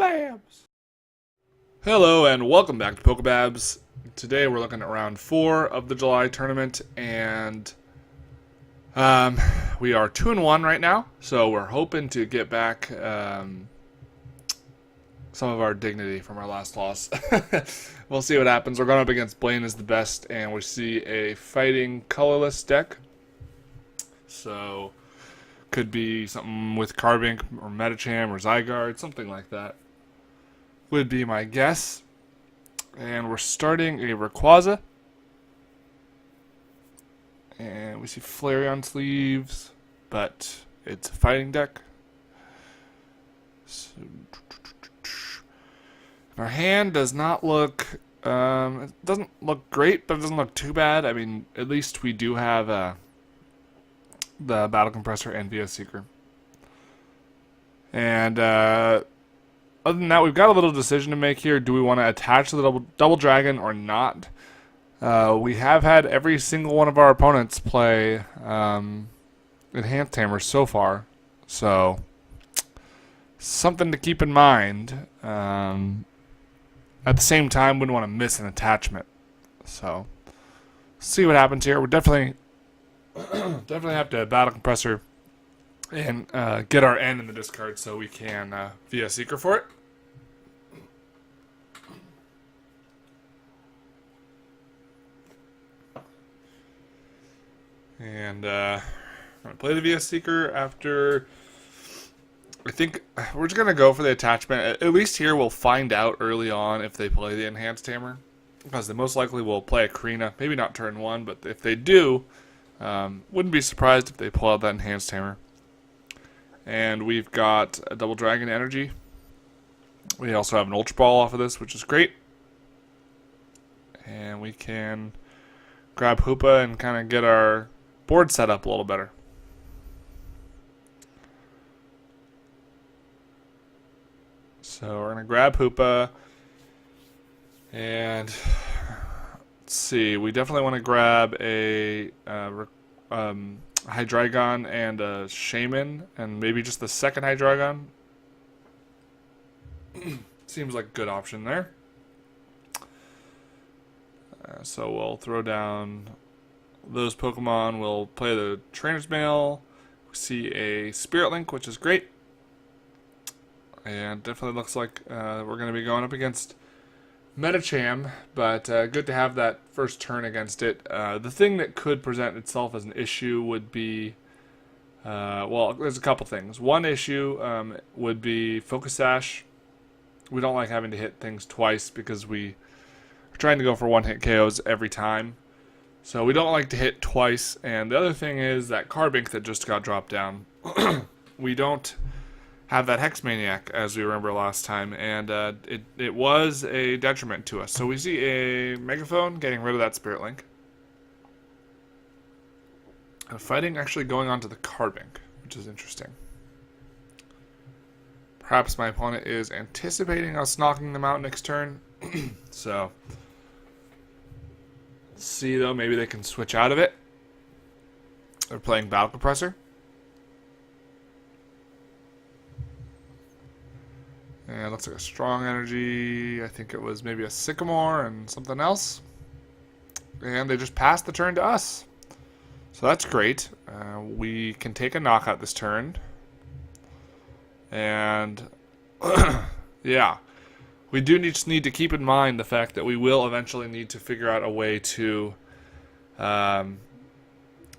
PokeBabs! Hello and welcome back to PokeBabs. Today we're looking at round 4 of the July tournament, and we are 2-1 right now, so we're hoping to get back some of our dignity from our last loss. We'll see what happens. We're going up against blaineisthebest, and we see a fighting colorless deck. So could be something with Carbink or Medicham or Zygarde, something like that would be my guess. And we're starting a Rayquaza. And we see Flareon sleeves, but it's a fighting deck. So, our hand does not look, it doesn't look great, but it doesn't look too bad. I mean, at least we do have the Battle Compressor and VS Seeker. And other than that, we've got a little decision to make here. Do we want to attach the double dragon or not? We have had every single one of our opponents play Enhanced Hammer so far. So, something to keep in mind. At the same time, we wouldn't want to miss an attachment. So, see what happens here. We're definitely have to Battle Compressor and get our N in the discard so we can VS Seeker for it. And I'm going to play the VS Seeker after. I think we're just going to go for the attachment. At least here we'll find out early on if they play the Enhanced Hammer, because they most likely will play a Karina. Maybe not turn 1, but if they do, wouldn't be surprised if they pull out that Enhanced Hammer. And we've got a Double Dragon Energy. We also have an Ultra Ball off of this, which is great. And we can grab Hoopa and kind of get our board set up a little better. So we're going to grab Hoopa. And let's see, we definitely want to grab a Hydreigon and a Shaman, and maybe just the second Hydreigon. Seems like a good option there. So we'll throw down those Pokemon. We'll play the Trainer's Mail. We see a Spirit Link, which is great. And definitely looks like we're going to be going up against Medicham, but good to have that first turn against it. The thing that could present itself as an issue would be, well, there's a couple things. One issue would be Focus Sash. We don't like having to hit things twice because we are trying to go for one-hit KOs every time. So we don't like to hit twice. And the other thing is that Carbink that just got dropped down. We don't have that Hex Maniac, as we remember last time, and it was a detriment to us. So we see a Megaphone getting rid of that Spirit Link. Fighting actually going on to the Carbink, which is interesting. Perhaps my opponent is anticipating us knocking them out next turn. So, let's see though, maybe they can switch out of it. They're playing Battle Compressor. And it looks like a Strong Energy. I think it was maybe a Sycamore and something else. And they just passed the turn to us. So that's great. We can take a knockout this turn. And yeah, we do just need to keep in mind the fact that we will eventually need to figure out a way to knock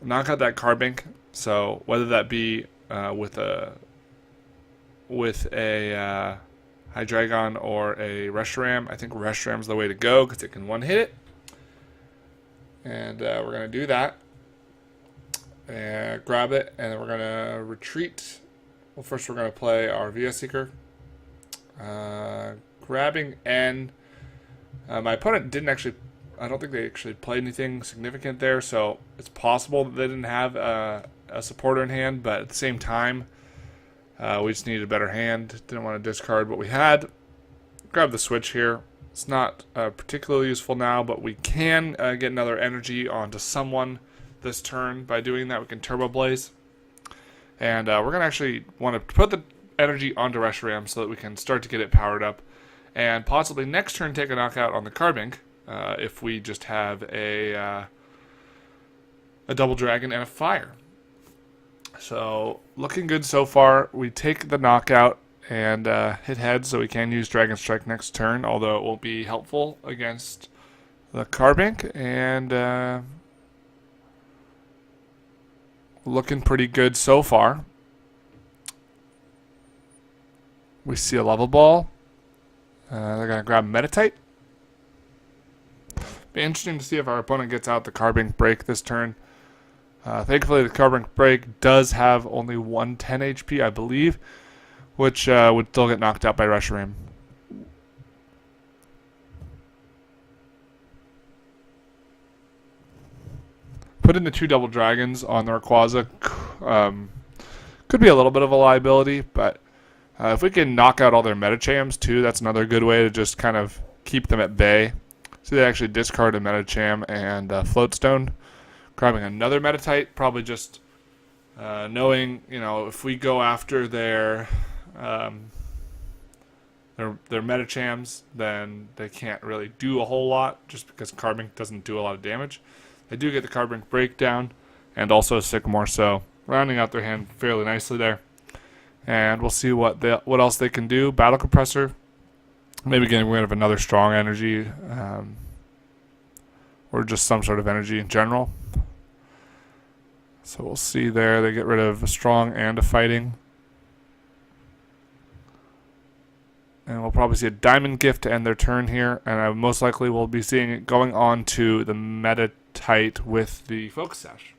out that Carbink. So whether that be with a Hydreigon or a Reshiram. I think Reshiram's the way to go because it can one-hit it. And we're going to do that. And grab it, and then we're going to retreat. Well, first we're going to play our VS Seeker. Grabbing N. My opponent didn't actually, I don't think they actually played anything significant there, so it's possible that they didn't have a supporter in hand, but at the same time, we just needed a better hand. Didn't want to discard what we had. Grab the switch here. It's not particularly useful now, but we can get another energy onto someone this turn. By doing that, we can Turbo Blaze. And we're going to actually want to put the energy onto Reshiram so that we can start to get it powered up. And possibly next turn take a knockout on the Carbink if we just have a double dragon and a fire. So looking good so far. We take the knockout and hit head, so we can use Dragon Strike next turn, although it won't be helpful against the Carbink. And looking pretty good so far. We see a level ball. They're going to grab Meditite. Be interesting to see if our opponent gets out the Carbink break this turn. Thankfully, the Carbink break does have only 110 HP, I believe, which would still get knocked out by Reshiram. Put in the 2 double dragons on the Rayquaza. Could be a little bit of a liability, but if we can knock out all their Medichams too, that's another good way to just kind of keep them at bay. So they actually discard a Medicham and Floatstone. Grabbing another Meditite, probably just knowing, if we go after their Medichams, then they can't really do a whole lot, just because Carbink doesn't do a lot of damage. They do get the Carbink breakdown, and also a Sycamore, so rounding out their hand fairly nicely there. And we'll see what else they can do. Battle Compressor, maybe getting rid of another strong energy, or just some sort of energy in general. So we'll see there. They get rid of a strong and a fighting. And we'll probably see a Diamond Gift to end their turn here. And I most likely will be seeing it going on to the Meditite with the Focus Sash.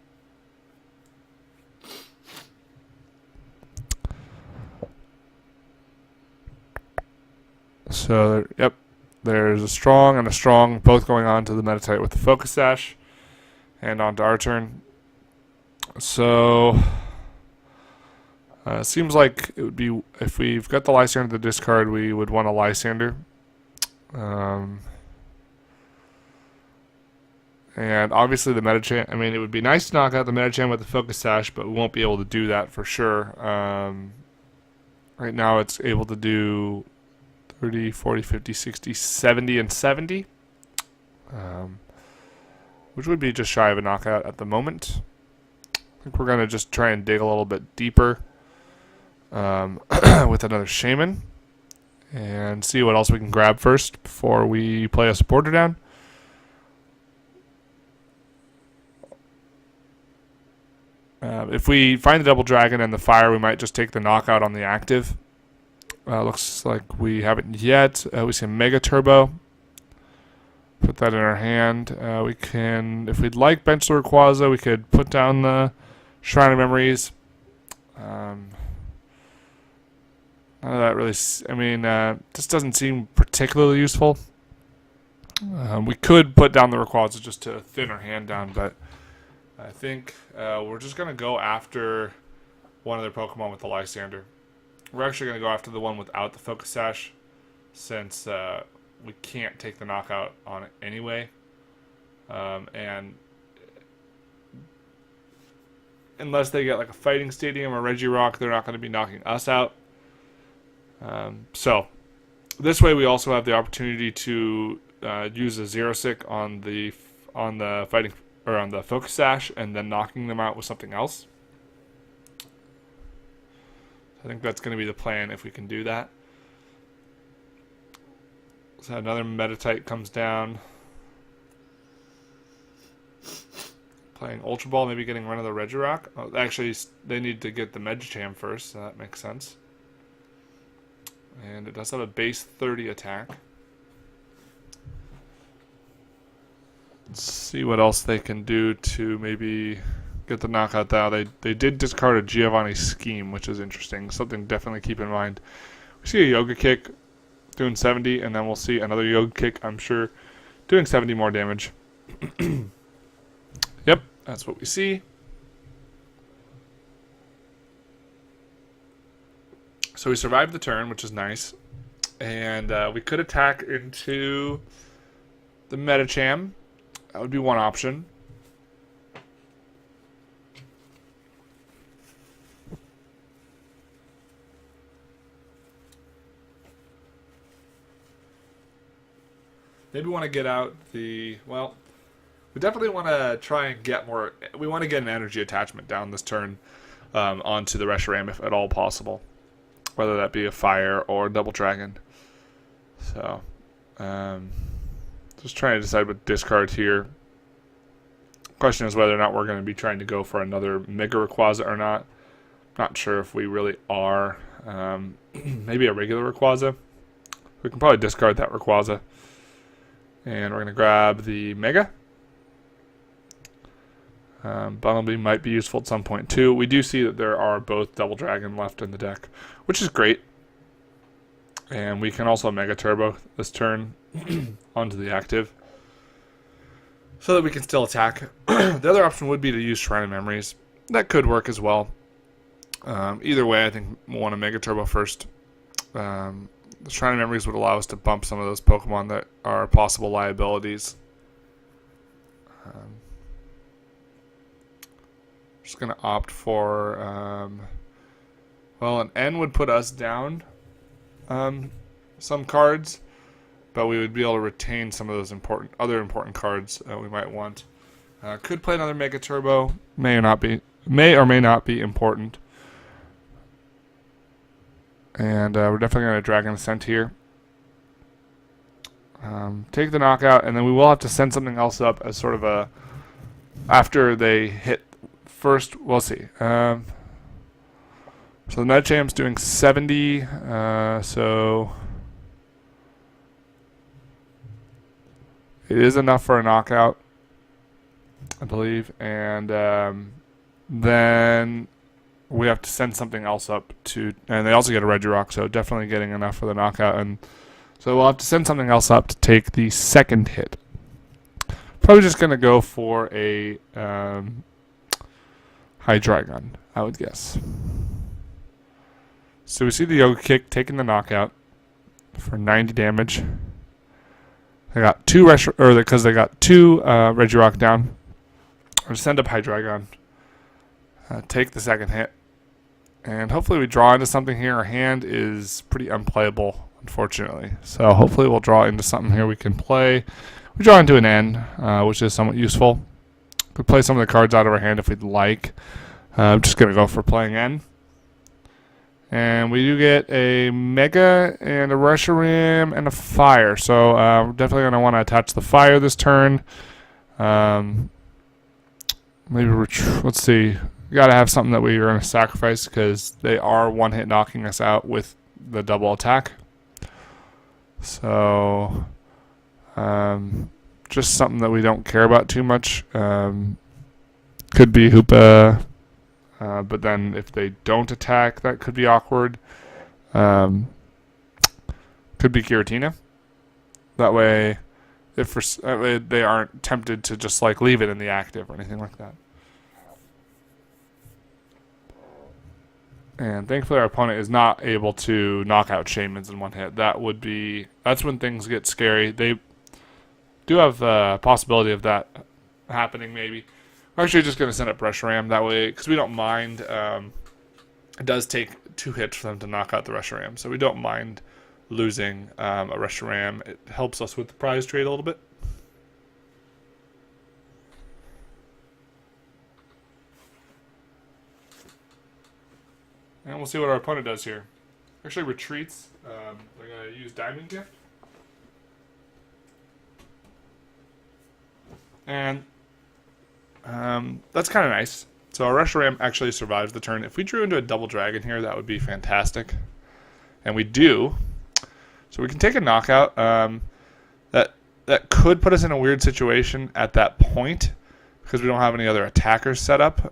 So, yep. There's a strong and a strong, both going on to the Meditite with the Focus Sash. And on to our turn. So, seems like it would be, if we've got the Lysander to the discard, we would want a Lysander. And obviously the Medicham, it would be nice to knock out the Medicham with the Focus Sash, but we won't be able to do that for sure. Right now it's able to do 30, 40, 50, 60, 70, and 70. Which would be just shy of a knockout at the moment. I think we're going to just try and dig a little bit deeper with another Shaman. And see what else we can grab first before we play a supporter down. If we find the double dragon and the fire, we might just take the knockout on the active. Looks like we haven't yet. We see a Mega Turbo. Put that in our hand. We can, if we'd like, bench the Rayquaza. We could put down the Shrine of Memories. None of that really, this doesn't seem particularly useful. We could put down the Rayquaza just to thin our hand down, but I think we're just going to go after one of their Pokemon with the Lysander. We're actually going to go after the one without the Focus Sash, since we can't take the knockout on it anyway. And unless they get like a Fighting Stadium or Regirock, they're not going to be knocking us out. So this way we also have the opportunity to use a Zero Sick on the fighting, or on the Focus Sash, and then knocking them out with something else. I think that's going to be the plan if we can do that. So another Meditite comes down. Playing Ultra Ball, maybe getting rid of the Regirock. Oh, actually, they need to get the Medicham first, so that makes sense. And it does have a base 30 attack. Let's see what else they can do to maybe get the knockout down. They did discard a Giovanni Scheme, which is interesting. Something to definitely keep in mind. We see a Yoga Kick doing 70, and then we'll see another Yoga Kick, I'm sure, doing 70 more damage. Yep, that's what we see. So we survived the turn, which is nice. And we could attack into the Medicham. That would be one option. Maybe want to get out the, well, we definitely want to try and get more, we want to get an energy attachment down this turn onto the Reshiram if at all possible. Whether that be a fire or a double dragon. So, just trying to decide what discard here. Question is whether or not we're going to be trying to go for another Mega Rayquaza or not. Not sure if we really are. Maybe a regular Rayquaza. We can probably discard that Rayquaza. And we're going to grab the Mega. Bumblebee might be useful at some point too. We do see that there are both Double Dragon left in the deck, which is great. And we can also Mega Turbo this turn onto the active, so that we can still attack. The other option would be to use Shrine of Memories. That could work as well. Either way, I think we'll want to Mega Turbo first. The Shrine of Memories would allow us to bump some of those Pokemon that are possible liabilities. Just going to opt for, well, an N would put us down some cards, but we would be able to retain some of those other important cards we might want. Could play another Mega Turbo, may or may not be important. And we're definitely going to Dragon Ascent here. Take the knockout, and then we will have to send something else up as sort of a, after they hit first, we'll see. So the Medicham's doing 70, so it is enough for a knockout, I believe, and then we have to send something else up to, and they also get a Regirock, so definitely getting enough for the knockout, and so we'll have to send something else up to take the second hit. Probably just going to go for a Hydreigon, I would guess. So we see the Yoga Kick taking the knockout for 90 damage. They got two because they got two Regirock down. Or send up Hydreigon. Take the second hit. And hopefully we draw into something here. Our hand is pretty unplayable, unfortunately. So hopefully we'll draw into something here we can play. We draw into an N, which is somewhat useful. Could play some of the cards out of our hand if we'd like. I'm just going to go for playing N. And we do get a Mega and a Reshiram and a Fire. So we're definitely going to want to attach the Fire this turn. Maybe let's see. We got to have something that we are going to sacrifice because they are one-hit knocking us out with the double attack. So just something that we don't care about too much. Could be Hoopa. But then if they don't attack, that could be awkward. Could be Giratina. That way, they aren't tempted to just like leave it in the active or anything like that. And thankfully our opponent is not able to knock out Shamans in one hit. That's when things get scary. They do have a possibility of that happening maybe. We're actually just going to send up Reshiram that way, because we don't mind. It does take 2 hits for them to knock out the Reshiram, so we don't mind losing a Reshiram. It helps us with the prize trade a little bit. And we'll see what our opponent does here. Actually retreats. They're going to use Diamond Gift. And that's kind of nice. So our Reshiram actually survives the turn. If we drew into a double dragon here, that would be fantastic. And we do. So we can take a knockout. That could put us in a weird situation at that point because we don't have any other attackers set up.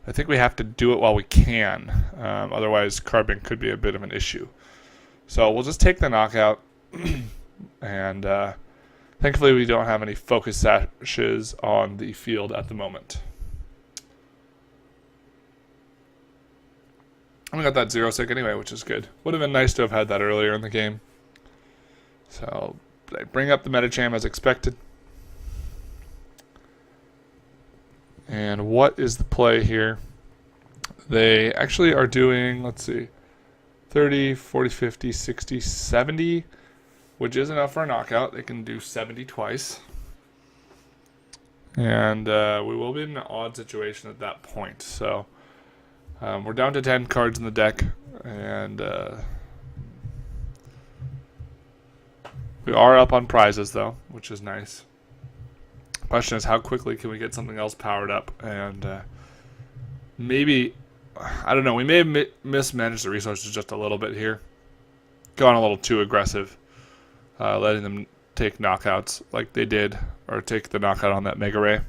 I think we have to do it while we can. Otherwise, Carbink could be a bit of an issue. So we'll just take the knockout. And thankfully, we don't have any focus sashes on the field at the moment. And we got that 0-6 anyway, which is good. Would have been nice to have had that earlier in the game. So I bring up the Medicham as expected. And what is the play here? They actually are doing, let's see, 30, 40, 50, 60, 70 which is enough for a knockout. They can do 70 twice. And we will be in an odd situation at that point. So we're down to 10 cards in the deck, and we are up on prizes, though, which is nice. Question is, how quickly can we get something else powered up? And maybe, I don't know, we may have mismanaged the resources just a little bit here. Gone a little too aggressive, letting them take knockouts like they did, or take the knockout on that Mega Ray.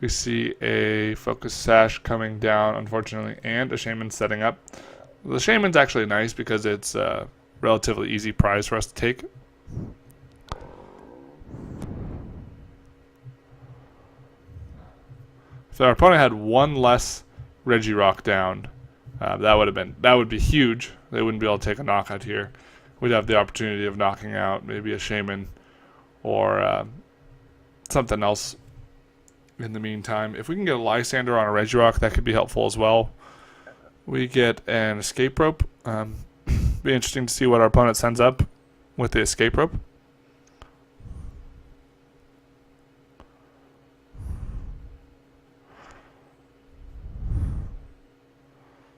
We see a Focus Sash coming down, unfortunately, and a Shaman setting up. The Shaman's actually nice because it's a relatively easy prize for us to take. If our opponent had one less Regirock down, that would be huge. They wouldn't be able to take a knockout here. We'd have the opportunity of knocking out maybe a Shaman or something else in the meantime. If we can get a Lysander on a Regirock, that could be helpful as well. We get an Escape Rope. Be interesting to see what our opponent sends up with the Escape Rope.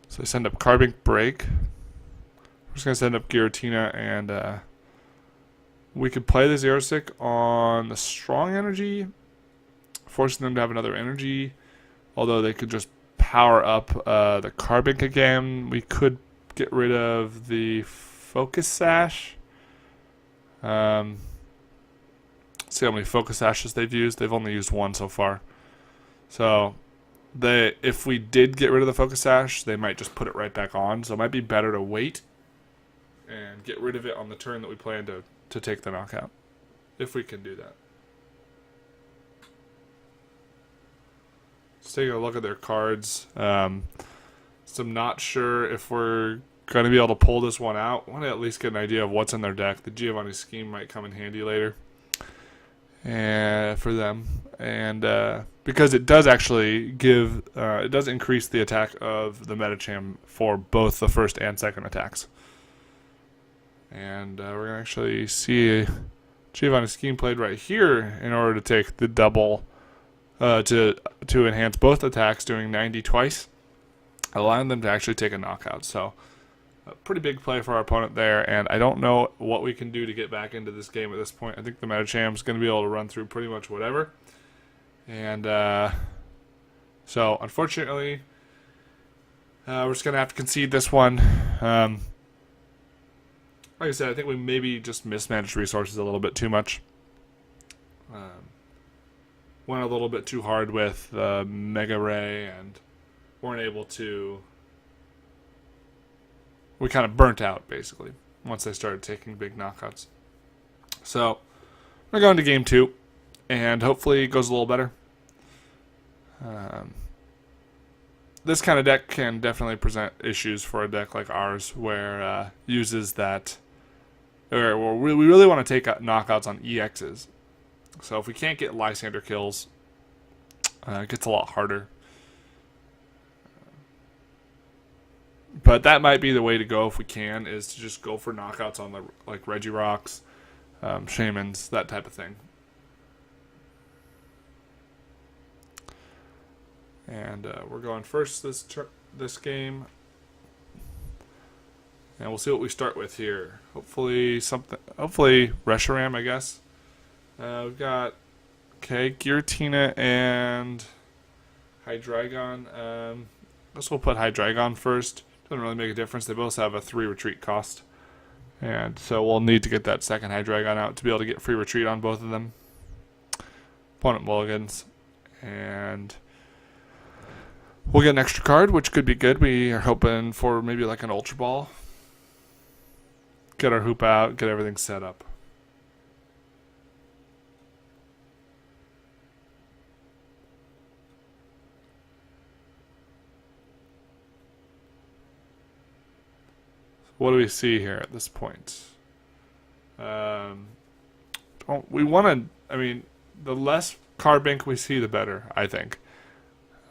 So they send up Carbink Break. We're just going to send up Giratina, and we could play the Zero Stick on the Strong Energy, forcing them to have another energy, although they could just power up the Carbink again. We could get rid of the Focus Sash. See how many Focus Sashes they've used. They've only used one so far. So if we did get rid of the Focus Sash, they might just put it right back on. So it might be better to wait and get rid of it on the turn that we plan to take the knockout, if we can do that. Let's take a look at their cards. So I'm not sure if we're going to be able to pull this one out. I want to at least get an idea of what's in their deck. The Giovanni Scheme might come in handy later for them. And because it does actually it does increase the attack of the Medicham for both the first and second attacks. And we're going to actually see Giovanni Scheme played right here in order to take the double, to enhance both attacks, doing 90 twice, allowing them to actually take a knockout. So a pretty big play for our opponent there, and I don't know what we can do to get back into this game at this point. I think the Medicham's going to be able to run through pretty much whatever. And so, unfortunately, we're just going to have to concede this one. Like I said, I think we maybe just mismanaged resources a little bit too much. Went a little bit too hard with Mega Ray and weren't able to... We kind of burnt out, basically, once they started taking big knockouts. So, we're going to game 2, and hopefully it goes a little better. This kind of deck can definitely present issues for a deck like ours, where uses that... Or we really want to take knockouts on EXs. So if we can't get Lysander kills, it gets a lot harder. But that might be the way to go if we can, is to just go for knockouts on the Regirocks, Shamans, that type of thing. And we're going first this game. And we'll see what we start with here. Hopefully Reshiram, I guess. We've got Giratina and Hydreigon. I guess we'll put Hydreigon first. Doesn't really make a difference. They both have a 3 retreat cost. And so we'll need to get that second Hydreigon out to be able to get free retreat on both of them. Opponent mulligans. And we'll get an extra card, which could be good. We are hoping for maybe like an Ultra Ball. Get our hoop out, get everything set up. What do we see here at this point? We want to, I mean, the less Carbink we see, the better, I think.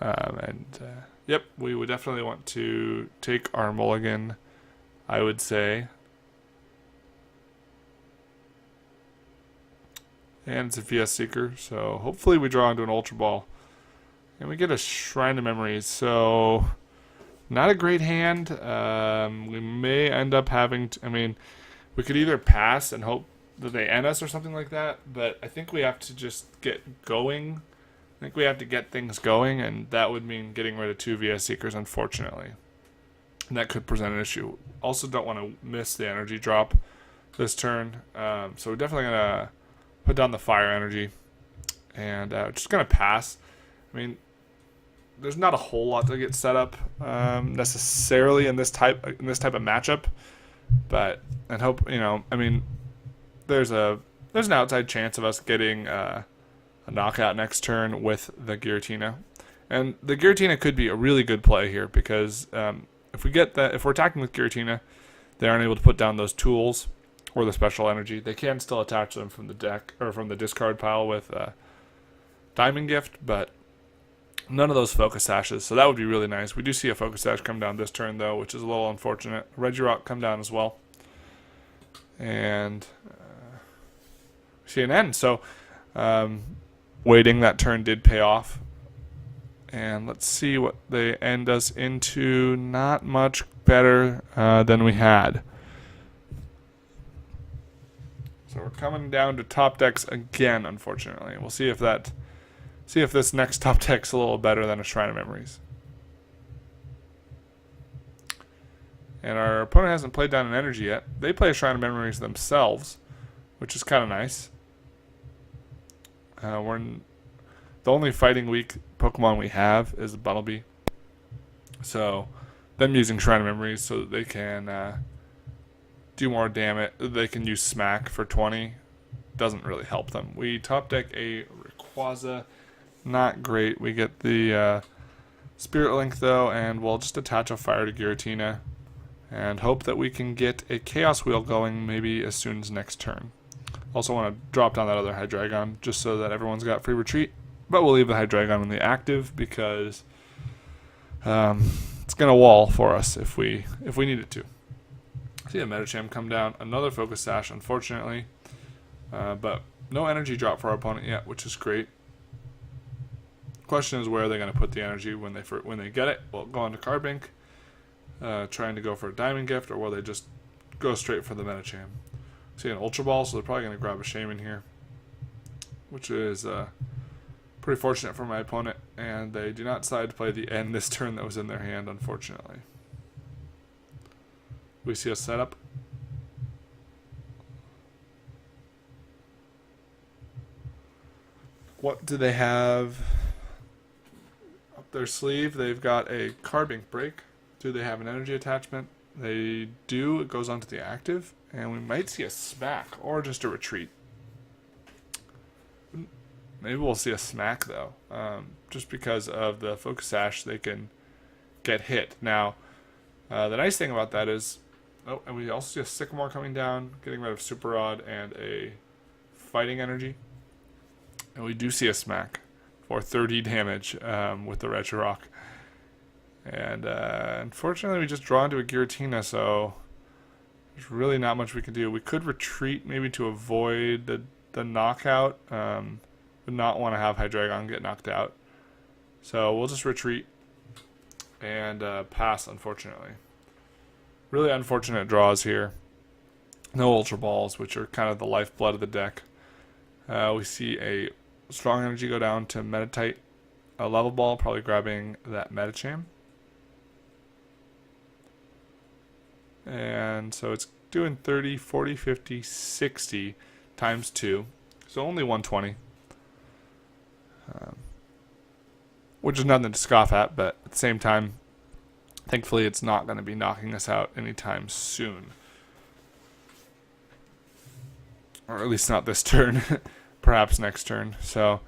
Yep, we would definitely want to take our mulligan, I would say. And it's a VS Seeker, so hopefully we draw into an Ultra Ball. And we get a Shrine of Memories, so not a great hand. We may end up having to, I mean, we could either pass and hope that they end us or something like that, but I think we have to just get going. I think we have to get things going, and that would mean getting rid of 2 VS Seekers, unfortunately. And that could present an issue. Also don't want to miss the energy drop this turn, so we're definitely going to put down the fire energy, and just going to pass. I mean, there's not a whole lot to get set up necessarily in this type of matchup, but and hope, you know, I mean, there's an outside chance of us getting a knockout next turn with the Giratina, and the Giratina could be a really good play here because if we're attacking with Giratina, they aren't able to put down those tools or the special energy. They can still attach them from the deck or from the discard pile with Diamond Gift, but none of those Focus Sashes, so that would be really nice. We do see a Focus Sash come down this turn, though, which is a little unfortunate. Regirock come down as well. And we see an end. So waiting that turn did pay off. And let's see what they end us into. Not much better than we had. So we're coming down to top decks again, unfortunately. We'll see if this next top deck's a little better than a Shrine of Memories. And our opponent hasn't played down an energy yet. They play a Shrine of Memories themselves, which is kind of nice. The only fighting weak Pokemon we have is Bunnelby. So them using Shrine of Memories so that they can do more damage. They can use Smack for 20. Doesn't really help them. We top deck a Rayquaza. Not great. We get the Spirit Link, though, and we'll just attach a Fire to Giratina and hope that we can get a Chaos Wheel going maybe as soon as next turn. Also want to drop down that other Hydreigon just so that everyone's got free retreat, but we'll leave the Hydreigon in the active because it's going to wall for us if we need it to. See a Medicham come down. Another Focus Sash, unfortunately, but no energy drop for our opponent yet, which is great. Question is, where are they going to put the energy when they get it? Well, go on to Carbink, trying to go for a Diamond Gift, or will they just go straight for the Medicham? See an Ultra Ball, so they're probably going to grab a Shaman here, which is pretty fortunate for my opponent, and they do not decide to play the end this turn that was in their hand, unfortunately. We see a setup. What do they have up their sleeve? They've got a Carbink break. Do they have an energy attachment? They do. It goes onto the active, and we might see a Smack or just a retreat. Maybe we'll see a Smack, though, just because of the Focus Sash. They can get hit. Now, the nice thing about that is, oh, and we also see a Sycamore coming down, getting rid of Super Rod and a Fighting Energy. And we do see a Smack for 30 damage with the Regirock. And unfortunately, we just draw into a Giratina, so there's really not much we can do. We could retreat maybe to avoid the knockout. Would not want to have Hydreigon get knocked out. So we'll just retreat and pass, unfortunately. Really unfortunate draws here. No Ultra Balls, which are kind of the lifeblood of the deck. We see a Strong Energy go down to Meditite, a Level Ball, probably grabbing that Medicham. And so it's doing 30, 40, 50, 60 times 2. So only 120. Which is nothing to scoff at, but at the same time, thankfully it's not going to be knocking us out anytime soon. Or at least not this turn. Perhaps next turn. So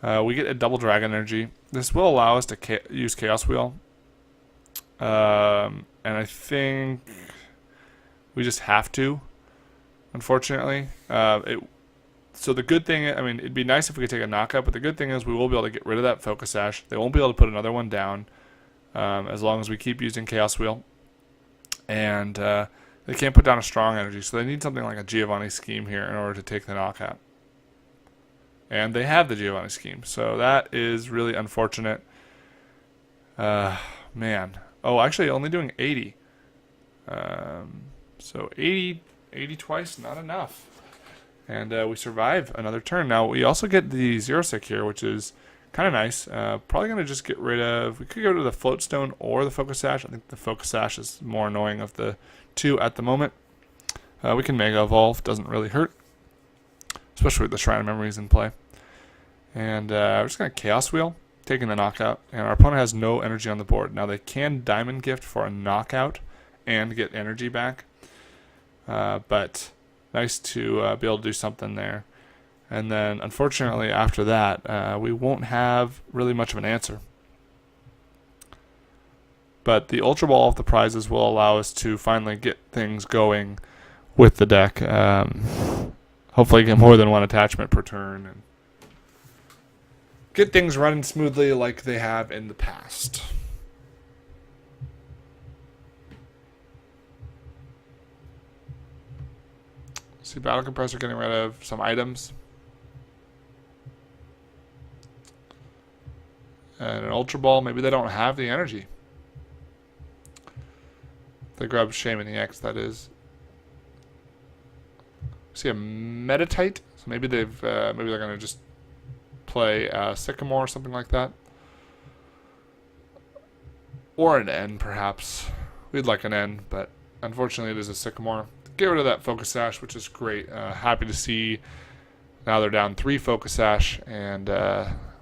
we get a double Dragon Energy. This will allow us to use Chaos Wheel. And I think we just have to, unfortunately. So the good thing, I mean, it'd be nice if we could take a knockout, but the good thing is we will be able to get rid of that Focus Sash. They won't be able to put another one down as long as we keep using Chaos Wheel. And they can't put down a Strong Energy, so they need something like a Giovanni Scheme here in order to take the knockout. And they have the Giovanni scheme, so that is really unfortunate. Man. Oh, actually, only doing 80. So 80 twice, not enough. And we survive another turn. Now, we also get the Zero Sick here, which is kind of nice. Probably going to just get rid of... We could go to the Float Stone or the Focus Sash. I think the Focus Sash is more annoying of the two at the moment. We can Mega Evolve. Doesn't really hurt. Especially with the Shrine of Memories in play. And we're just going to Chaos Wheel, taking the knockout. And our opponent has no energy on the board. Now, they can Diamond Gift for a knockout and get energy back. But nice to be able to do something there. And then, unfortunately, after that, we won't have really much of an answer. But the Ultra Ball of the prizes will allow us to finally get things going with the deck. Hopefully get more than one attachment per turn and get things running smoothly like they have in the past. See, Battle Compressor getting rid of some items. And an Ultra Ball, maybe they don't have the energy. They grab Shaman-EX, that is. See a Meditite, so maybe they've maybe they're gonna just play Sycamore or something like that, or an N perhaps. We'd like an N, but unfortunately it is a Sycamore. Get rid of that Focus Sash, which is great. Happy to see now they're down 3 Focus Sash and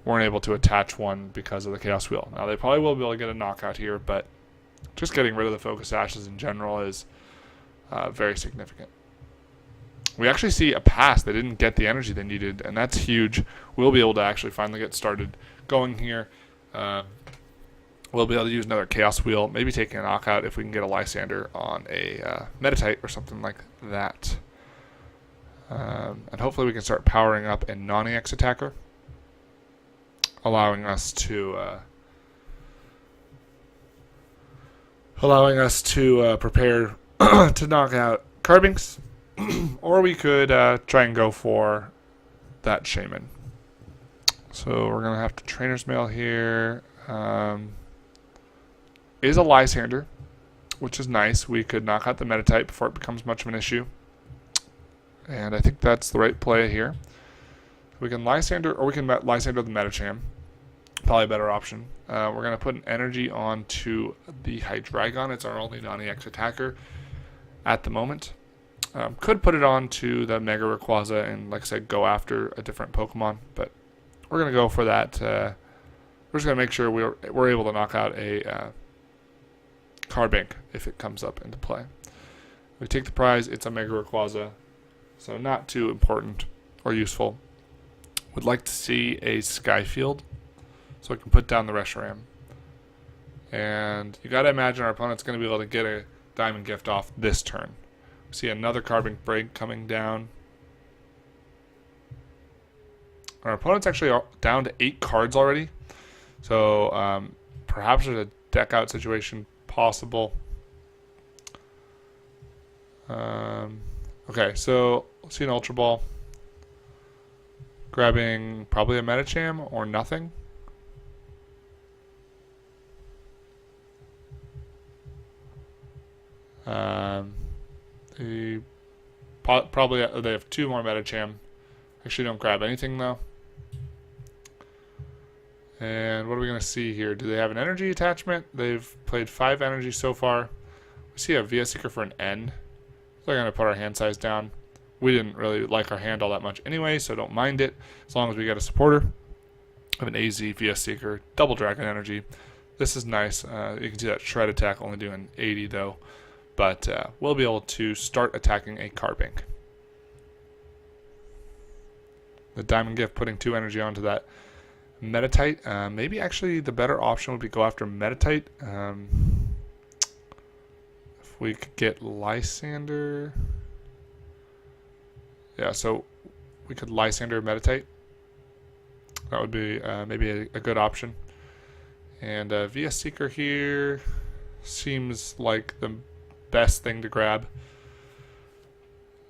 weren't able to attach one because of the Chaos Wheel. Now they probably will be able to get a knockout here, but just getting rid of the Focus Sashes in general is very significant. We actually see a pass. They didn't get the energy they needed, and that's huge. We'll be able to actually finally get started going here. We'll be able to use another Chaos Wheel, maybe taking a knockout if we can get a Lysander on a Meditite or something like that. And hopefully we can start powering up a non-EX attacker, allowing us to prepare to knock out Carbinks. Or we could try and go for that Shaman. So we're going to have to Trainer's Mail here. Is a Lysander, which is nice. We could knock out the Meditite before it becomes much of an issue. And I think that's the right play here. We can Lysander, or we can Lysander the Medicham. Probably a better option. We're going to put an energy onto the Hydreigon. It's our only non-EX attacker at the moment. Could put it on to the Mega Rayquaza and, like I said, go after a different Pokemon, but we're going to go for that. We're just going to make sure we're able to knock out a Carbink if it comes up into play. We take the prize. It's a Mega Rayquaza, so not too important or useful. Would like to see a Skyfield so we can put down the Reshiram. And you got to imagine our opponent's going to be able to get a Diamond Gift off this turn. See another Carbink break coming down. Our opponent's actually down to 8 cards already. So perhaps there's a deck out situation possible. Okay, so let's see an Ultra Ball. Grabbing probably a Medicham or nothing. Probably they have 2 more Medicham. Actually, don't grab anything though. And what are we going to see here? Do they have an energy attachment? They've played 5 energy so far. We see a VS Seeker for an N. They're going to put our hand size down. We didn't really like our hand all that much anyway, so don't mind it as long as we get a supporter of an AZ VS Seeker, double Dragon energy. This is nice. You can see that Shred attack only doing 80 though. But we'll be able to start attacking a Carbink. The Diamond Gift putting 2 energy onto that Meditite. Maybe actually the better option would be go after Meditite. If we could get Lysander. Yeah, so we could Lysander Meditite. That would be maybe a good option. And VS Seeker here seems like the best thing to grab.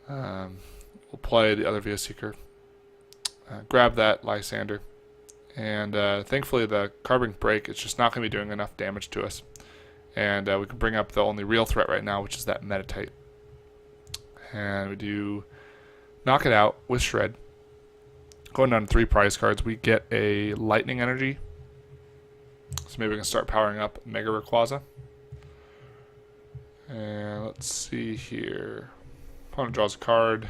We'll play the other VS Seeker. grab that Lysander. And thankfully the Carbink break is just not going to be doing enough damage to us. And we can bring up the only real threat right now, which is that Meditite. And we do knock it out with Shred. Going down to 3 prize cards, we get a Lightning Energy. So maybe we can start powering up Mega Rayquaza. And let's see here. Opponent draws a card.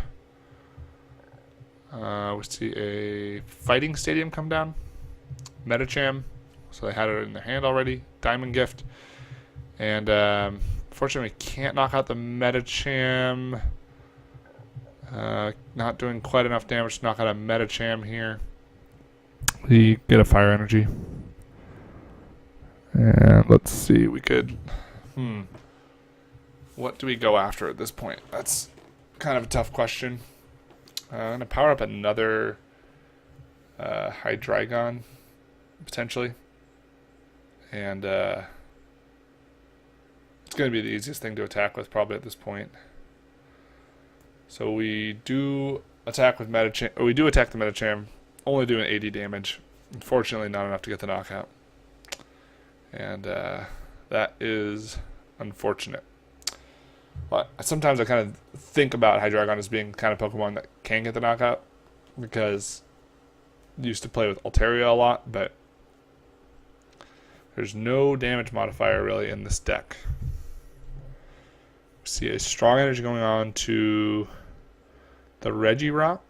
We see a Fighting Stadium come down. Medicham. So they had it in their hand already. Diamond Gift. And unfortunately, we can't knock out the Medicham. Not doing quite enough damage to knock out a Medicham here. We get a Fire Energy. And let's see, we could... What do we go after at this point? That's kind of a tough question. I'm going to power up another Hydreigon, potentially. And it's going to be the easiest thing to attack with probably at this point. So we do attack with Medicham. We do attack the Medicham, only doing 80 damage. Unfortunately, not enough to get the knockout. And that is unfortunate. But sometimes I kind of think about Hydreigon as being the kind of Pokemon that can get the knockout, because I used to play with Altaria a lot, but there's no damage modifier really in this deck. We see a strong energy going on to the Regirock.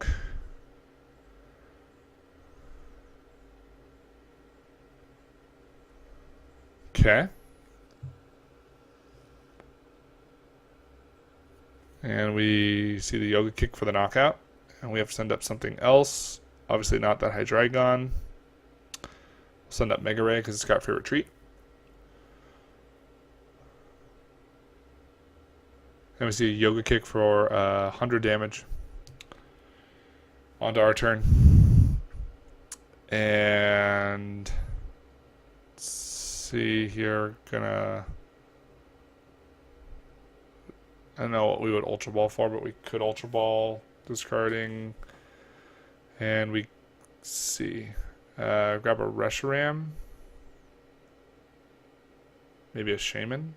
Okay. And we see the Yoga Kick for the knockout. And we have to send up something else. Obviously not that Hydreigon. We'll send up Mega Ray because it's got Fear Retreat. And we see a Yoga Kick for 100 damage. On to our turn. And let's see here. I don't know what we would Ultra Ball for, but we could Ultra Ball, discarding. And we see. Grab a Reshiram. Maybe a Shaman.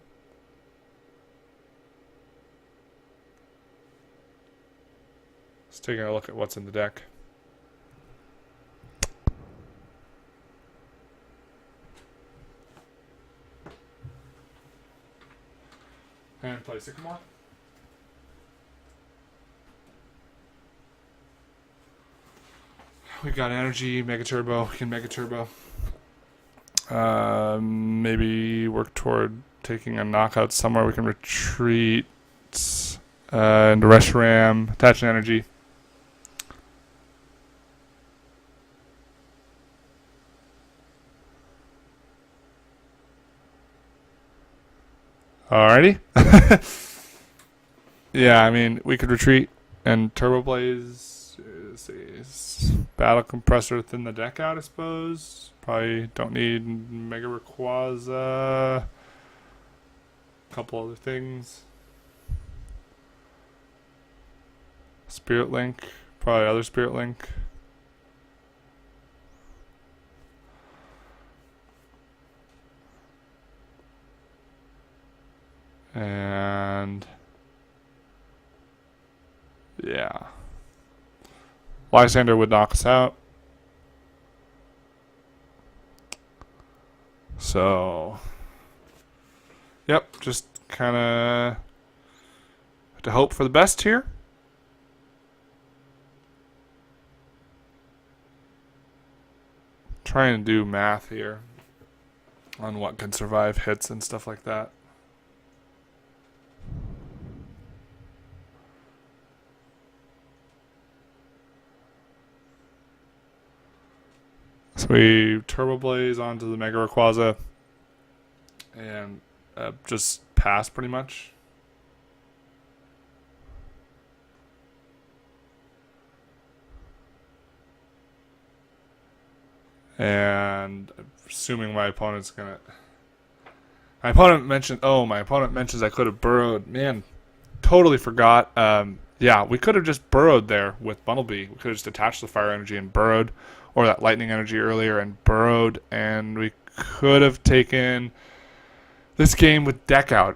Let's take a look at what's in the deck. And play Sycamore. We've got Energy, Mega Turbo. We can Mega Turbo. Maybe work toward taking a knockout somewhere. We can retreat into Reshiram, attach an Energy. Alrighty. Yeah, I mean, we could retreat and Turbo Blaze. Battle Compressor, thin the deck out, I suppose. Probably don't need Mega Rayquaza. A couple other things. Spirit Link. Probably other Spirit Link. And yeah, Lysander would knock us out. So yep, just kind of have to hope for the best here. Trying to do math here on what can survive hits and stuff like that. So we Turbo Blaze onto the Mega Rayquaza and just pass pretty much. And assuming my opponent's gonna... My opponent mentions I could have burrowed. Man, totally forgot. Yeah, we could have just burrowed there with Bumblebee. We could have just attached the fire energy and burrowed, or that lightning energy earlier and burrowed, and we could have taken this game with deck out.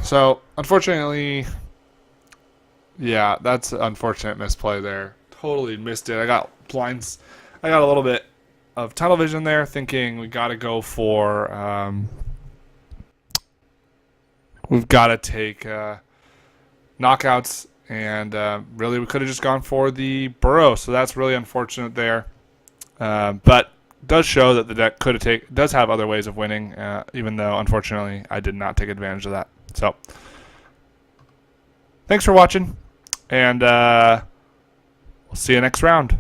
So, unfortunately, yeah, that's an unfortunate misplay there. Totally missed it. I got blinds. I got a little bit of tunnel vision there, thinking we got to go for. We've got to take knockouts, and really we could have just gone for the burrow. So that's really unfortunate there. But does show that the deck does have other ways of winning, even though unfortunately I did not take advantage of that. So thanks for watching, and we'll see you next round.